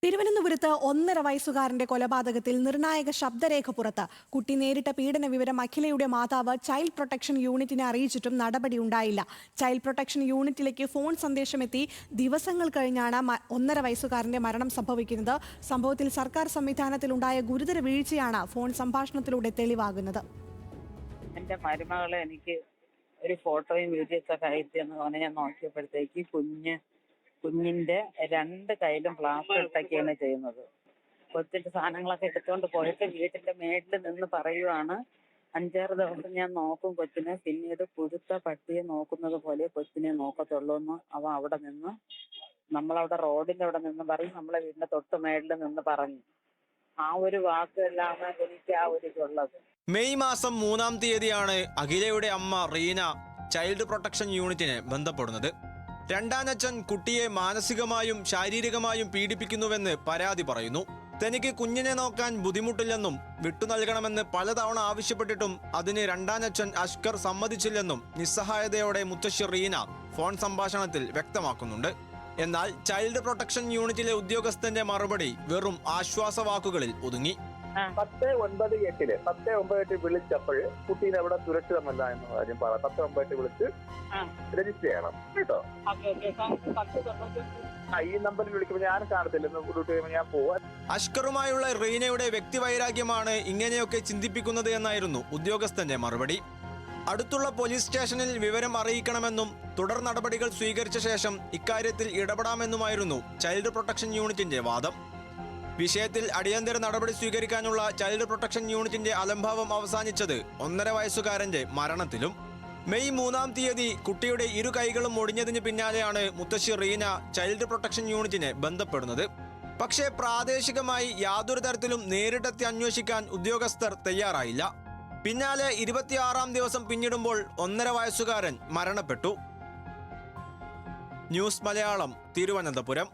തിരുവനന്തപുരത്ത് 1.5 വയസ്സുകാരന്റെ കൊലപാതകത്തിൽ നിർണായക ശബ്ദരേഖ പുറത്ത്. കുട്ടി നേരിട്ട പീഡന വിവരം അഖിലയുടെ മാതാവ് ചൈൽഡ് പ്രൊട്ടക്ഷൻ യൂണിറ്റിനെ അറിയിച്ചിട്ടും നടപടിയുണ്ടായില്ല. ചൈൽഡ് പ്രൊട്ടക്ഷൻ യൂണിറ്റിലേക്ക് ഫോൺ സന്ദേശമെത്തി ദിവസങ്ങൾ കഴിഞ്ഞാണ് 1.5 വയസ്സുകാരന്റെ മരണം സംഭവിക്കുന്നത്. സംഭവത്തിൽ സർക്കാർ സംവിധാനത്തിലുണ്ടായ ഗുരുതര വീഴ്ചയാണ് ഫോൺ സംഭാഷണത്തിലൂടെ തെളിവാകുന്നത്. എന്റെ മരുമകളെ എനിക്ക് ഒരു ഫോട്ടോയും വീഡിയോ ഒക്കെ അയച്ചെന്ന് പറഞ്ഞ് ഞാൻ നോക്കിയപ്പോഴത്തേക്ക് കുഞ്ഞിന്റെ 2 കൈയിലും പ്ലാസ്റ്റർ ഇട്ടൊക്കെയാണ് ചെയ്യുന്നത്. കൊച്ചിന്റെ സാധനങ്ങളൊക്കെ എടുത്തുകൊണ്ട് പോയിട്ട് വീട്ടിന്റെ മേളിൽ നിന്ന് പറയുവാണ്, 5-6 ദിവസം ഞാൻ നോക്കും കൊച്ചിനെ, പിന്നീട് പുഴുത്ത പട്ടിയെ നോക്കുന്നത് പോലെ കൊച്ചിനെ നോക്കത്തുള്ളൂ എന്ന് അവ അവിടെ നിന്ന് നമ്മളവിടെ റോഡിന്റെ അവിടെ നിന്ന് പറയും, നമ്മളെ വീടിന്റെ തൊട്ട് മേളിൽ നിന്ന് പറഞ്ഞു. ആ ഒരു വാക്കെല്ലാം എനിക്ക് ആ ഒരു ഇതുള്ളത്. മെയ് മാസം 3-ാം തീയതിയാണ് അഖിലയുടെ അമ്മ റീന ചൈൽഡ് പ്രൊട്ടക്ഷൻ യൂണിറ്റിനെ ബന്ധപ്പെടുന്നത്. രണ്ടാനച്ഛൻ കുട്ടിയെ മാനസികമായും ശാരീരികമായും പീഡിപ്പിക്കുന്നുവെന്ന് പരാതി പറയുന്നു. തനിക്ക് കുഞ്ഞിനെ നോക്കാൻ ബുദ്ധിമുട്ടില്ലെന്നും വിട്ടു നൽകണമെന്ന് പലതവണ ആവശ്യപ്പെട്ടിട്ടും അതിന് രണ്ടാനച്ഛൻ അഷ്കർ സമ്മതിച്ചില്ലെന്നും നിസ്സഹായതയോടെ മുത്തശ്ശി റീന ഫോൺ സംഭാഷണത്തിൽ വ്യക്തമാക്കുന്നുണ്ട്. എന്നാൽ ചൈൽഡ് പ്രൊട്ടക്ഷൻ യൂണിറ്റിലെ ഉദ്യോഗസ്ഥന്റെ മറുപടി വെറും ആശ്വാസവാക്കുകളിൽ ഒതുങ്ങി. 10-9-8 വിളിച്ചപ്പോൾ കുട്ടീനെ അവിടെ സുരക്ഷിതമല്ല എന്ന കാര്യം പറ. 10-9 വിളിച്ച് രജിസ്റ്റർ ചെയ്യണം കേട്ടോ. ഈ നമ്പറിൽ വിളിക്കുമ്പോൾ ഞാൻ കാണത്തില്ല, ഞാൻ പോവാ. അഷ്കറുമായുള്ള റീനയുടെ വ്യക്തിവൈരാഗ്യമാണ് ഇങ്ങനെയൊക്കെ ചിന്തിപ്പിക്കുന്നത് എന്നായിരുന്നു ഉദ്യോഗസ്ഥന്റെ മറുപടി. അടുത്തുള്ള പോലീസ് സ്റ്റേഷനിൽ വിവരം അറിയിക്കണമെന്നും തുടർ നടപടികൾ സ്വീകരിച്ച ശേഷം ഇക്കാര്യത്തിൽ ഇടപെടാമെന്നുമായിരുന്നു ചൈൽഡ് പ്രൊട്ടക്ഷൻ യൂണിറ്റിന്റെ വാദം. വിഷയത്തിൽ അടിയന്തര നടപടി സ്വീകരിക്കാനുള്ള ചൈൽഡ് പ്രൊട്ടക്ഷൻ യൂണിറ്റിന്റെ അലംഭാവം അവസാനിച്ചത് 1.5 വയസ്സുകാരന്റെ മരണത്തിലും. മെയ് 3-ാം തീയതി കുട്ടിയുടെ 2 കൈകളും ഒടിഞ്ഞതിന് പിന്നാലെയാണ് മുത്തശ്ശി റീന ചൈൽഡ് പ്രൊട്ടക്ഷൻ യൂണിറ്റിനെ ബന്ധപ്പെടുന്നത്. പക്ഷേ പ്രാദേശികമായി യാതൊരു തരത്തിലും നേരിട്ടെത്തി അന്വേഷിക്കാൻ ഉദ്യോഗസ്ഥർ തയ്യാറായില്ല. പിന്നാലെ 26-ാം ദിവസം പിന്നിടുമ്പോൾ 1.5 വയസ്സുകാരൻ മരണപ്പെട്ടു. ന്യൂസ് മലയാളം, തിരുവനന്തപുരം.